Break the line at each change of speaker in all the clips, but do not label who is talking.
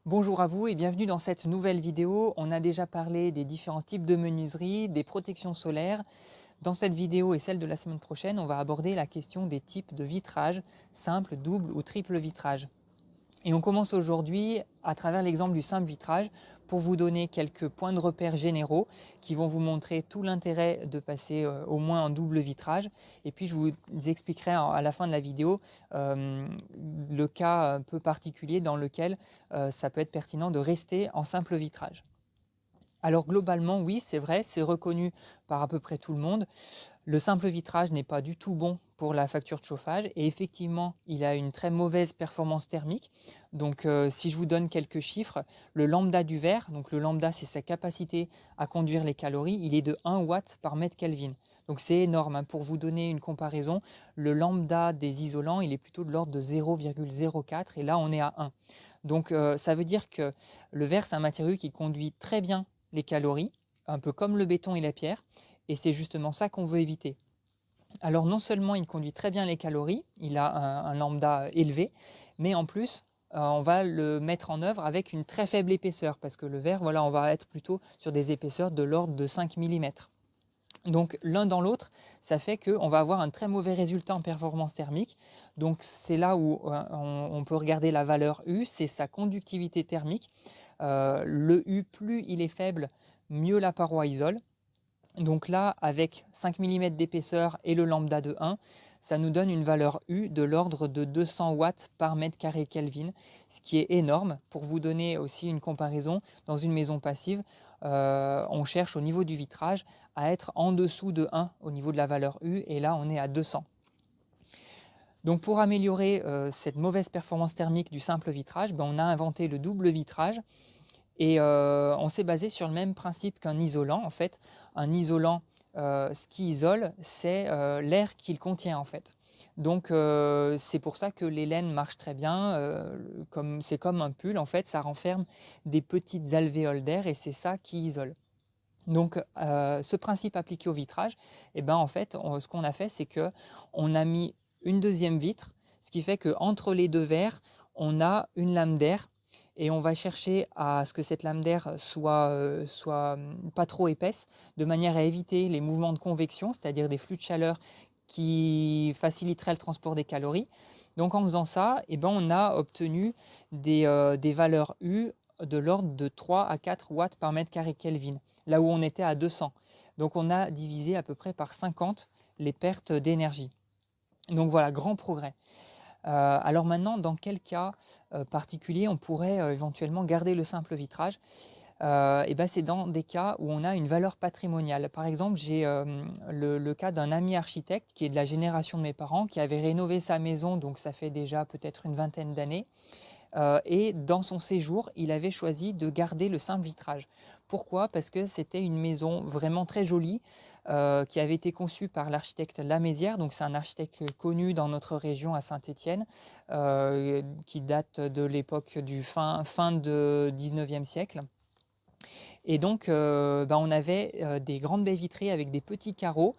Bonjour à vous et bienvenue dans cette nouvelle vidéo. On a déjà parlé des différents types de menuiserie, des protections solaires. Dans cette vidéo et celle de la semaine prochaine, on va aborder la question des types de vitrage, simple, double ou triple vitrage. Et on commence aujourd'hui à travers l'exemple du simple vitrage pour vous donner quelques points de repère généraux qui vont vous montrer tout l'intérêt de passer au moins en double vitrage. Et puis je vous expliquerai à la fin de la vidéo le cas un peu particulier dans lequel ça peut être pertinent de rester en simple vitrage. Alors globalement, oui, c'est vrai, c'est reconnu par à peu près tout le monde. Le simple vitrage n'est pas du tout bon pour la facture de chauffage et effectivement, il a une très mauvaise performance thermique. Donc si je vous donne quelques chiffres, le lambda du verre, donc le lambda c'est sa capacité à conduire les calories, il est de 1 watt par mètre Kelvin. Donc c'est énorme, hein. Pour vous donner une comparaison, le lambda des isolants, il est plutôt de l'ordre de 0,04 et là on est à 1. Donc ça veut dire que le verre c'est un matériau qui conduit très bien les calories, un peu comme le béton et la pierre, et c'est justement ça qu'on veut éviter. Alors non seulement il conduit très bien les calories, il a un lambda élevé, mais en plus on va le mettre en œuvre avec une très faible épaisseur, parce que le verre, voilà, on va être plutôt sur des épaisseurs de l'ordre de 5 mm. Donc l'un dans l'autre, ça fait qu'on va avoir un très mauvais résultat en performance thermique. Donc c'est là où on peut regarder la valeur U, c'est sa conductivité thermique. Le U, plus il est faible, mieux la paroi isole. Donc là, avec 5 mm d'épaisseur et le lambda de 1, ça nous donne une valeur U de l'ordre de 200 watts par mètre carré Kelvin, ce qui est énorme. Pour vous donner aussi une comparaison, dans une maison passive, on cherche au niveau du vitrage à être en dessous de 1 au niveau de la valeur U, et là on est à 200. Donc pour améliorer cette mauvaise performance thermique du simple vitrage, on a inventé le double vitrage. Et on s'est basé sur le même principe qu'un isolant. En fait, un isolant, ce qui isole, c'est l'air qu'il contient en fait. Donc c'est pour ça que les laines marchent très bien. C'est comme un pull, en fait, ça renferme des petites alvéoles d'air et c'est ça qui isole. Donc ce principe appliqué au vitrage, en fait, ce qu'on a fait, c'est qu'on a mis une deuxième vitre, ce qui fait qu'entre les deux verres, on a une lame d'air et on va chercher à ce que cette lame d'air soit pas trop épaisse, de manière à éviter les mouvements de convection, c'est-à-dire des flux de chaleur qui faciliteraient le transport des calories. Donc en faisant ça, on a obtenu des valeurs U de l'ordre de 3 à 4 watts par mètre carré Kelvin, là où on était à 200. Donc on a divisé à peu près par 50 les pertes d'énergie. Donc voilà, grand progrès. Alors maintenant, dans quel cas particulier on pourrait éventuellement garder le simple vitrage? C'est dans des cas où on a une valeur patrimoniale. Par exemple, j'ai le cas d'un ami architecte qui est de la génération de mes parents, qui avait rénové sa maison, donc ça fait déjà peut-être une vingtaine d'années. Et dans son séjour, il avait choisi de garder le simple vitrage. Pourquoi? Parce que c'était une maison vraiment très jolie qui avait été conçue par l'architecte Lamézière. Donc c'est un architecte connu dans notre région à Saint-Étienne qui date de l'époque du fin de 19e siècle. Et donc on avait des grandes baies vitrées avec des petits carreaux.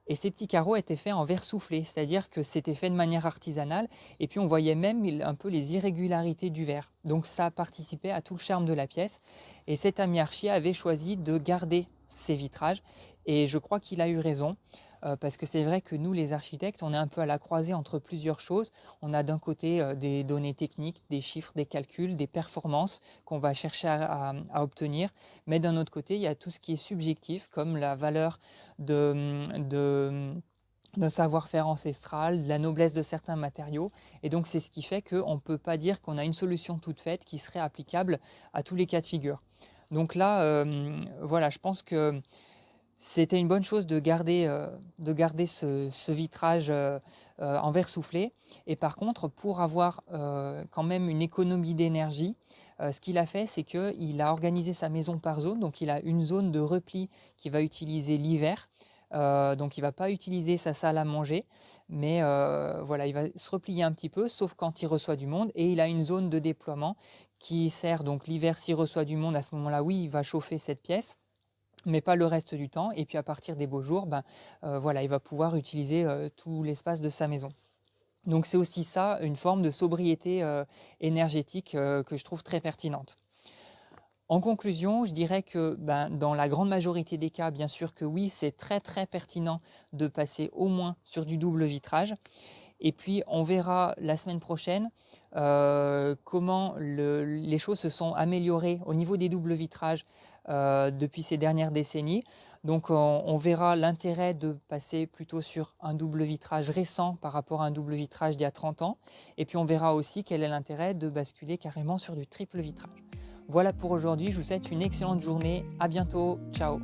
Et ces petits carreaux étaient faits en verre soufflé, c'est-à-dire que c'était fait de manière artisanale. Et puis on voyait même un peu les irrégularités du verre. Donc ça participait à tout le charme de la pièce. Et cet ami archi avait choisi de garder ces vitrages. Et je crois qu'il a eu raison. Parce que c'est vrai que nous, les architectes, on est un peu à la croisée entre plusieurs choses. On a d'un côté des données techniques, des chiffres, des calculs, des performances qu'on va chercher à obtenir. Mais d'un autre côté, il y a tout ce qui est subjectif, comme la valeur de savoir-faire ancestral, de la noblesse de certains matériaux. Et donc c'est ce qui fait qu'on ne peut pas dire qu'on a une solution toute faite qui serait applicable à tous les cas de figure. Donc là, voilà, je pense que c'était une bonne chose de garder ce vitrage en verre soufflé. Et par contre, pour avoir quand même une économie d'énergie, ce qu'il a fait, c'est qu'il a organisé sa maison par zone. Donc il a une zone de repli qu'il va utiliser l'hiver. Donc il ne va pas utiliser sa salle à manger, mais voilà, il va se replier un petit peu, sauf quand il reçoit du monde. Et il a une zone de déploiement qui sert donc l'hiver, s'il reçoit du monde, à ce moment-là, oui, il va chauffer cette pièce, mais pas le reste du temps. Et puis à partir des beaux jours, voilà, il va pouvoir utiliser tout l'espace de sa maison. Donc c'est aussi ça, une forme de sobriété énergétique que je trouve très pertinente. En conclusion, je dirais que dans la grande majorité des cas, bien sûr que oui, c'est très pertinent de passer au moins sur du double vitrage. Et puis on verra la semaine prochaine comment les choses se sont améliorées au niveau des doubles vitrages depuis ces dernières décennies. Donc on verra l'intérêt de passer plutôt sur un double vitrage récent par rapport à un double vitrage d'il y a 30 ans. Et puis on verra aussi quel est l'intérêt de basculer carrément sur du triple vitrage. Voilà pour aujourd'hui, je vous souhaite une excellente journée, à bientôt, ciao!